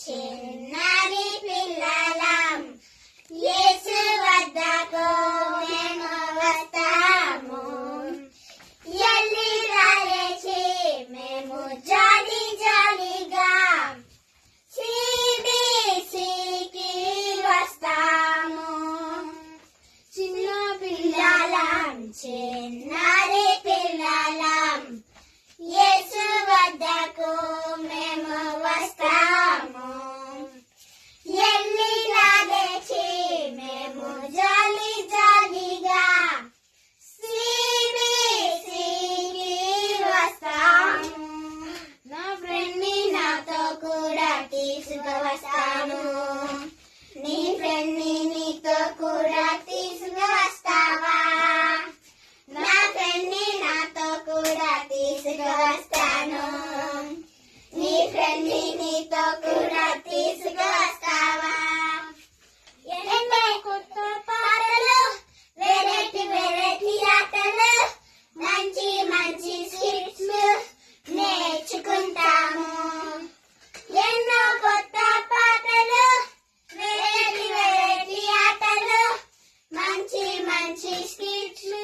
చిన్నారి పిల్లలం యేసు వద్దకు మేము వస్తాము. ఎల్లి రాలేచి మేము జాలి జాలిగా CBCకి వస్తాము. చిన్న పిల్లలం చిన్నారి పిల్లలం యేసు వద్దకు మేము వస్తాము. ఎల్లి రాలేచి మేము జాలి జాలిగా CBCకి వస్తాము. నా ఫ్రెండ్ ని నాతో కూడా తీసుకువస్తాను. నీ ఫ్రెండ్ ని నీతో కూడా తీసుకువస్తావా? నా ఫ్రెండ్ ని నాతో కూడా తీసుకువస్తాను. నీ ఫ్రెండ్ ని నీతో కూడా తీసుకువస్తావా? ఎన్నో కొత్త పాటలు, వెరైటీ వెరైటీ ఆటలు, మంచి మంచి స్కిట్స్ నేర్చుకుంటాము. ఎన్నో కొత్త పాటలు, వెరైటీ వెరైటీ ఆటలు, మంచి మంచి స్కిట్స్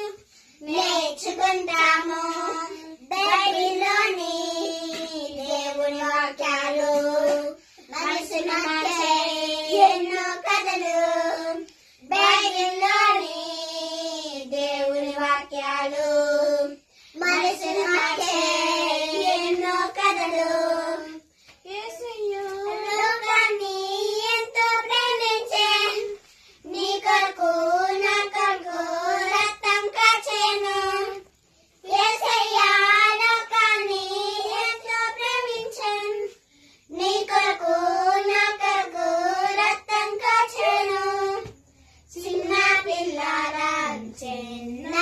నేర్చుకుంటాము. బైబిల్లోని దేవుని వాక్యాలు మనసును మార్చే ఎన్నో కథలు. బైబిల్లోని దేవుని వాక్యాలు మనసును మార్చే ఎన్నో కథలు. యేసయ్య లోకాన్ని ఎంతో ప్రేమించే, నీ కొరకు నా కొరకు రక్తం కాచెను. యేసయ్య లోకాన్ని ఎంతో ప్రేమించెను, నీ కొరకు నా కొరకు రక్తం కాచెను. చిన్న పిల్లలం చిన్న